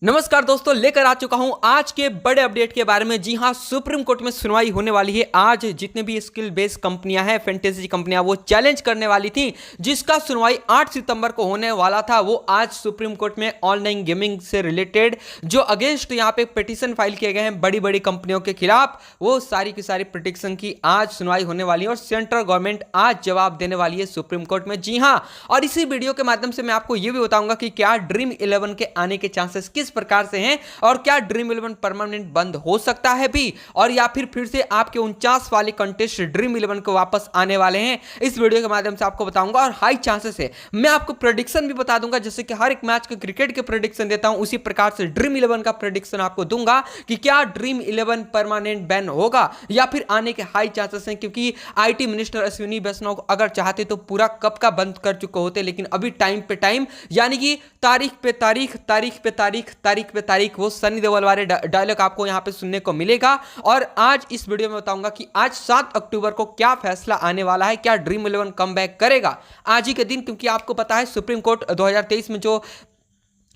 नमस्कार दोस्तों, लेकर आ चुका हूं आज के बड़े अपडेट के बारे में। जी हां, सुप्रीम कोर्ट में सुनवाई होने वाली है। आज जितने भी स्किल बेस्ड कंपनियां हैं, फैंटेसी कंपनियां, वो चैलेंज करने वाली थी, जिसका सुनवाई 8 सितंबर को होने वाला था। वो आज सुप्रीम कोर्ट में ऑनलाइन गेमिंग से रिलेटेड जो अगेंस्ट यहां पे पिटीशन फाइल किए गए हैं बड़ी बड़ी कंपनियों के खिलाफ, वो सारी की सारी पिटीशन की आज सुनवाई होने वाली है और सेंट्रल गवर्नमेंट आज जवाब देने वाली है सुप्रीम कोर्ट में। जी हां, और इसी वीडियो के माध्यम से मैं आपको यह भी बताऊंगा कि क्या ड्रीम 11 के आने के चांसेस किस प्रकार से हैं और क्या ड्रीम 11 परमानेंट बंद हो सकता है भी, और या फिर से आपके 49 वाले कंटेस्ट ड्रीम 11 को वापस आने वाले हैं। इस वीडियो के माध्यम से आपको बताऊंगा और हाई चांसेस है। मैं आपको प्रेडिक्शन भी बता दूंगा, जैसे कि हर एक मैच के क्रिकेट के प्रेडिक्शन देता हूं, उसी प्रकार से ड्रीम 11 का प्रेडिक्शन आपको दूंगा कि क्या ड्रीम 11 परमानेंट बैन होगा या फिर आने के हाई चांसेस हैं। क्योंकि आईटी मिनिस्टर अश्विनी वैष्णव अगर चाहते तो पूरा कब का बंद कर चुके होते, लेकिन अभी टाइम पे टाइम, यानी कि तारीख पे तारीख, तारीख पे तारीख, तारीख पे तारीख, वो सनी देओल वाले डायलॉग आपको यहां पे सुनने को मिलेगा। और आज इस वीडियो में बताऊंगा कि आज 7 अक्टूबर को क्या फैसला आने वाला है, क्या ड्रीम 11 कम बैक करेगा आज ही के दिन। क्योंकि आपको पता है सुप्रीम कोर्ट 2023 में जो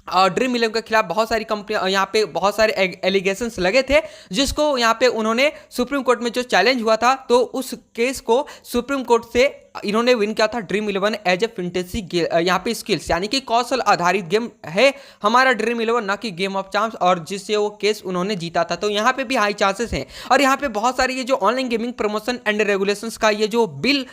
ड्रीम 11 के खिलाफ बहुत सारी कंपनियां, यहाँ पे बहुत सारे एलिगेशंस लगे थे, जिसको यहाँ पे उन्होंने सुप्रीम कोर्ट में जो चैलेंज हुआ था, तो उस केस को सुप्रीम कोर्ट से इन्होंने विन किया था। ड्रीम 11 एज ए फैंटेसी यहाँ पे स्किल्स, यानी कि कौशल आधारित गेम है हमारा ड्रीम 11, ना कि गेम ऑफ चांस, और जिससे वो केस उन्होंने जीता था। तो यहाँ पे भी हाई चांसेस हैं। और यहाँ पे बहुत सारी ये जो online gaming promotion and regulations का ये जो बिल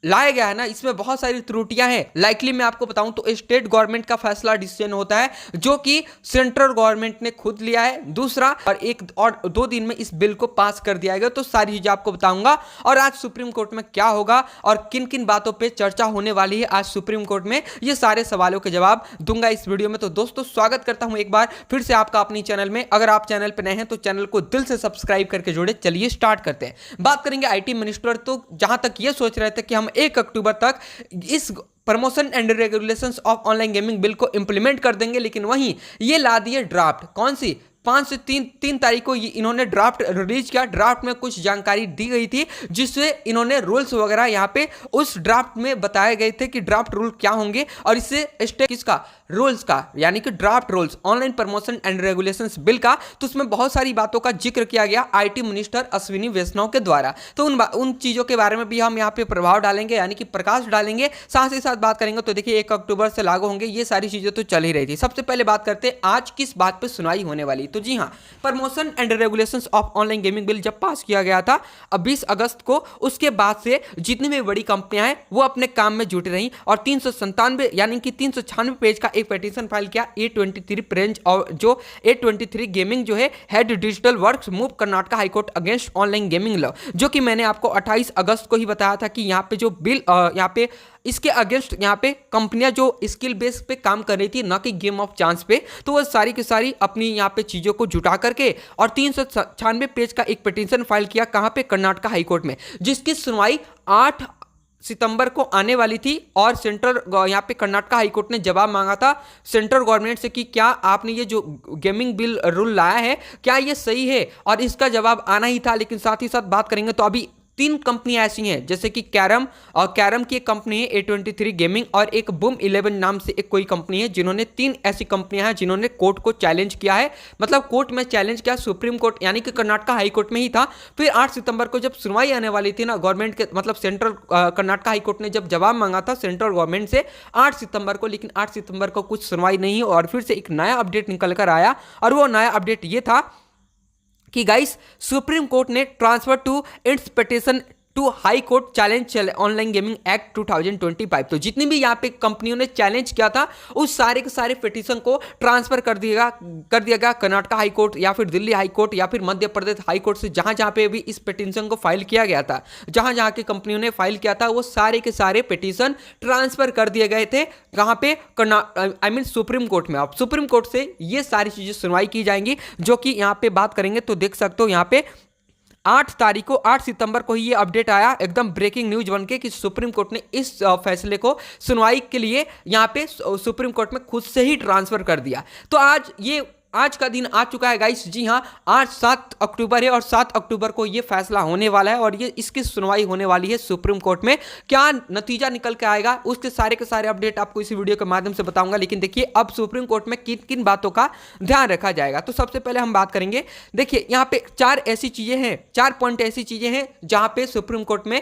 लाया गया है ना, इसमें बहुत सारी त्रुटियां हैं। लाइकली मैं आपको बताऊं तो स्टेट गवर्नमेंट का फैसला डिसीजन होता है, जो कि सेंट्रल गवर्नमेंट ने खुद लिया है। दूसरा, और 1-2 दिन में इस बिल को पास कर दिया गया। तो सारी चीजें आपको बताऊंगा और आज सुप्रीम कोर्ट में क्या होगा और किन किन बातों पे चर्चा होने वाली है आज सुप्रीम कोर्ट में, ये सारे सवालों के जवाब दूंगा इस वीडियो में। तो दोस्तों, स्वागत करता हूं एक बार फिर से आपका अपनी चैनल में। अगर आप चैनल पर नए हैं तो चैनल को दिल से सब्सक्राइब करके जोड़े। चलिए स्टार्ट करते हैं। बात करेंगे आईटी मिनिस्टर, तो जहां तक ये सोच रहे थे कि हम 1 अक्टूबर तक इस promotion and regulations of online gaming bill को इंप्लीमेंट कर देंगे, लेकिन वहीं ये ला दिए ड्राफ्ट। कौन सी? 5 से 3 तारीख को इन्होंने ड्राफ्ट रिलीज किया। ड्राफ्ट में कुछ जानकारी दी गई थी, जिससे इन्होंने रूल्स वगैरह यहाँ पे उस ड्राफ्ट में बताए गए थे कि ड्राफ्ट रूल क्या होंगे और इससे स्टेप किसका, रूल्स का, यानी कि draft rules online promotion and regulations bill का। तो उसमें बहुत सारी बातों का जिक्र किया गया आईटी मिनिस्टर अश्विनी वैष्णव के द्वारा। तो उन चीजों के बारे में भी हम यहाँ पे प्रभाव डालेंगे, यानी कि प्रकाश डालेंगे। साथ ही साथ बात करेंगे तो देखिए 1 अक्टूबर से लागू होंगे, ये सारी चीजें तो चल ही रही थी। सबसे पहले बात करते हैं आज किस बात पर सुनवाई होने वाली। तो जी हाँ, promotion and regulations of online gaming bill जब पास किया गया था 20 अगस्त को, उसके बाद से जितनी भी बड़ी कंपनियां हैं वो अपने काम में जुटी रही और 397 यानी कि 396 पेज का एक पिटीशन फाइल किया A23 प्रेंच, और जो A23 गेमिंग जो है head digital works move Karnataka high court against online gaming law, जो कि मैंने आपको 28 अगस्त को ही बताया था कि यहाँ पे जो बिल यहाँ पे इसके अगेंस्ट यहाँ पे कंपनियां जो स्किल बेस पे काम कर रही थी, ना कि गेम ऑफ चांस पे, तो वो सारी की सारी अपनी यहाँ पे चीजों को जुटा करके और 396 पेज का एक पिटीशन फाइल किया। कहाँ पे? कर्नाटक हाईकोर्ट में, जिसकी सुनवाई 8 सितंबर को आने वाली थी। और सेंट्रल यहाँ पे कर्नाटक हाईकोर्ट ने जवाब मांगा था सेंट्रल गवर्नमेंट से कि क्या आपने ये जो गेमिंग बिल रूल लाया है, क्या ये सही है, और इसका जवाब आना ही था। लेकिन साथ ही साथ बात करेंगे तो अभी 3 कंपनियां ऐसी हैं, जैसे कि कैरम, और कैरम की एक कंपनी है A23 गेमिंग, और एक बूम 11 नाम से एक कोई कंपनी है, जिन्होंने 3 ऐसी कंपनियां हैं जिन्होंने कोर्ट को चैलेंज किया है। मतलब कोर्ट में चैलेंज किया, सुप्रीम कोर्ट यानी कि कर्नाटक हाई कोर्ट में ही था। फिर 8 सितंबर को जब सुनवाई आने वाली थी ना गवर्नमेंट के, मतलब सेंट्रल कर्नाटक हाई कोर्ट ने जब जवाब मांगा था सेंट्रल गवर्नमेंट से 8 सितंबर को, लेकिन 8 सितंबर को कुछ सुनवाई नहीं हुई और फिर से एक नया अपडेट निकल कर आया। और वो नया अपडेट ये था कि गाइस, सुप्रीम कोर्ट ने transfer to its petition to high court challenge online gaming act 2025। तो जितनी भी यहाँ पे कंपनियों ने चैलेंज किया था, उस सारे के सारे पिटीशन को ट्रांसफर कर दिया गया कर्नाटक हाई कोर्ट या फिर दिल्ली हाई कोर्ट या फिर मध्य प्रदेश हाई कोर्ट से, जहां जहां पे भी इस पिटीशन को फाइल किया गया था, जहां जहां की कंपनियों ने फाइल किया था, वो सारे के सारे पिटीशन ट्रांसफर कर दिए गए थे। कहां पे? सुप्रीम कोर्ट में। अब सुप्रीम कोर्ट से ये सारी चीजें सुनवाई की जाएंगी, जो कि यहाँ पे बात करेंगे तो देख सकते हो यहाँ पे 8 सितंबर को ही ये अपडेट आया, एकदम ब्रेकिंग न्यूज बनके, कि सुप्रीम कोर्ट ने इस फैसले को सुनवाई के लिए यहाँ पे सुप्रीम कोर्ट में खुद से ही ट्रांसफर कर दिया। तो आज ये आज का दिन आ चुका है गाइस। जी हाँ, आज 7 अक्टूबर है और 7 अक्टूबर को ये फैसला होने वाला है और ये इसकी सुनवाई होने वाली है सुप्रीम कोर्ट में। क्या नतीजा निकल के आएगा उसके सारे के सारे अपडेट आपको इस वीडियो के माध्यम से बताऊंगा। लेकिन देखिए अब सुप्रीम कोर्ट में किन किन बातों का ध्यान रखा जाएगा। तो सबसे पहले हम बात करेंगे, देखिए यहाँ पे 4 ऐसी चीजें हैं, 4 पॉइंट ऐसी चीजें हैं जहां पे सुप्रीम कोर्ट में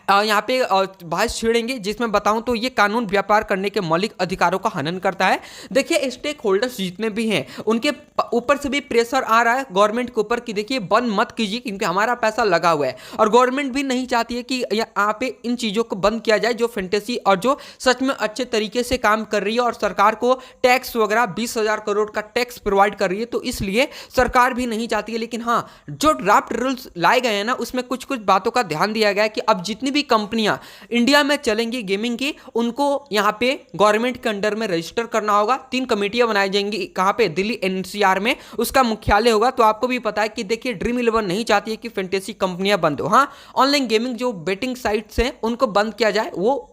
यहाँ पे बहस छिड़ेंगे, जिसमें बताऊं तो ये कानून व्यापार करने के मौलिक अधिकारों का हनन करता है। देखिए स्टेक होल्डर्स जितने भी हैं उनके ऊपर से भी प्रेशर आ रहा है गवर्नमेंट के ऊपर कि देखिए बंद मत कीजिए क्योंकि हमारा पैसा लगा हुआ है, और गवर्नमेंट भी नहीं चाहती है कि यहाँ पे इन चीज़ों को बंद किया जाए जो फैंटेसी और जो सच में अच्छे तरीके से काम कर रही है और सरकार को टैक्स वगैरह 20,000 करोड़ का टैक्स प्रोवाइड कर रही है, तो इसलिए सरकार भी नहीं चाहती है। लेकिन हाँ, जो ड्राफ्ट रूल्स लाए गए हैं ना उसमें कुछ कुछ बातों का ध्यान दिया गया है कि अब जितनी भी कंपनियां इंडिया में चलेंगी गेमिंग की, उनको यहां पे गवर्नमेंट के अंडर में रजिस्टर करना होगा। 3 कमेटियां बनाई जाएंगी, कहां पे? दिल्ली एनसीआर में उसका मुख्यालय होगा। तो आपको भी पता है कि देखिए ड्रीम 11 नहीं चाहती है कि फैंटेसी कंपनियां बंद हो। हाँ, ऑनलाइन गेमिंग जो बेटिंग साइट्स हैं उनको बंद किया जाए, वो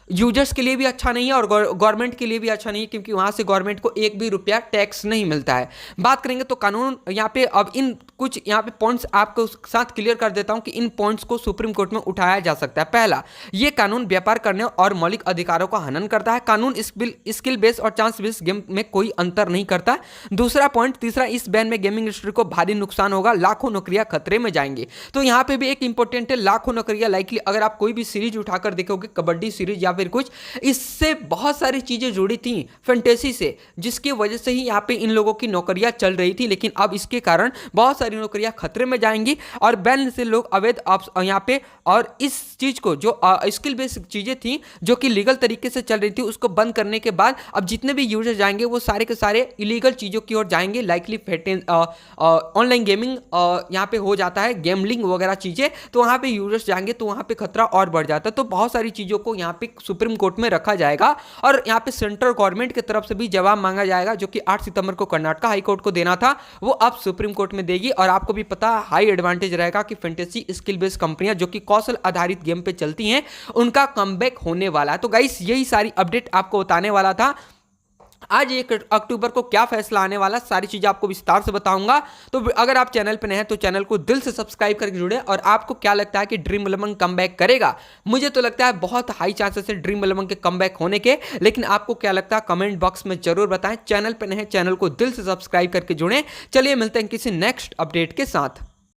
यूजर्स के लिए भी अच्छा नहीं है और गवर्नमेंट के लिए भी अच्छा नहीं है क्योंकि वहां से गवर्नमेंट को एक भी रुपया टैक्स नहीं मिलता है। बात करेंगे तो कानून यहाँ पे अब इन कुछ यहाँ पे पॉइंट्स आपको साथ क्लियर कर देता हूं कि इन पॉइंट्स को सुप्रीम कोर्ट में उठाया जा सकता है। पहला, ये कानून व्यापार करने और मौलिक अधिकारों का हनन करता है। कानून स्किल बेस्ड और चांस बेस्ड गेम में कोई अंतर नहीं करता। दूसरा पॉइंट, तीसरा, इस बैन में गेमिंग इंडस्ट्री को भारी नुकसान होगा, लाखों नौकरियां खतरे में जाएंगी। तो यहाँ पे भी एक इंपॉर्टेंट है, लाखों नौकरियां लाइकली। अगर आप कोई भी सीरीज उठाकर देखोगे, कबड्डी सीरीज या फिर कुछ, इससे बहुत सारी चीजें जुड़ी थी फैंटेसी से, जिसकी वजह से ही यहाँ पे इन लोगों की नौकरियां चल रही थी। लेकिन अब इसके कारण बहुत सारी नौकरियां खतरे में जाएंगी और बैन से लोग अवैध यहाँ पे, और इस चीज को जो स्किल बेस्ड चीजें थी जो कि लीगल तरीके से चल रही थी उसको बंद करने के बाद अब जितने भी यूजर जाएंगे वो सारे के सारे इलीगल चीजों की ओर जाएंगे। लाइकली ऑनलाइन गेमिंग यहाँ पे हो जाता है, गेमलिंग वगैरह चीजें, तो वहां पे यूजर्स जाएंगे तो वहां पे खतरा और बढ़ जाता है। तो बहुत सारी चीजों को यहाँ पे सुप्रीम कोर्ट में रखा जाएगा और यहाँ पे सेंट्रल गवर्नमेंट की तरफ से भी जवाब मांगा जाएगा, जो कि 8 सितंबर को कर्नाटक हाई कोर्ट को देना था, वो अब सुप्रीम कोर्ट में देगी। और आपको भी पता है हाई एडवांटेज रहेगा कि फैंटेसी स्किल बेस्ड कंपनियां जो कि कौशल आधारित गेम पे चलती हैं उनका कमबैक होने वाला है। तो गाइस यही सारी अपडेट आपको बताने वाला था। आज 1 अक्टूबर को क्या फैसला आने वाला, सारी चीजें आपको विस्तार से बताऊंगा। तो अगर आप चैनल पर नए हैं तो चैनल को दिल से सब्सक्राइब करके जुड़े। और आपको क्या लगता है कि ड्रीम 11 कमबैक करेगा? मुझे तो लगता है बहुत हाई चांसेस है ड्रीम 11 के कमबैक होने के, लेकिन आपको क्या लगता है कमेंट बॉक्स में जरूर बताएं। चैनल पर नए हैं, चैनल को दिल से सब्सक्राइब करके जुड़े। चलिए मिलते हैं किसी नेक्स्ट अपडेट के साथ।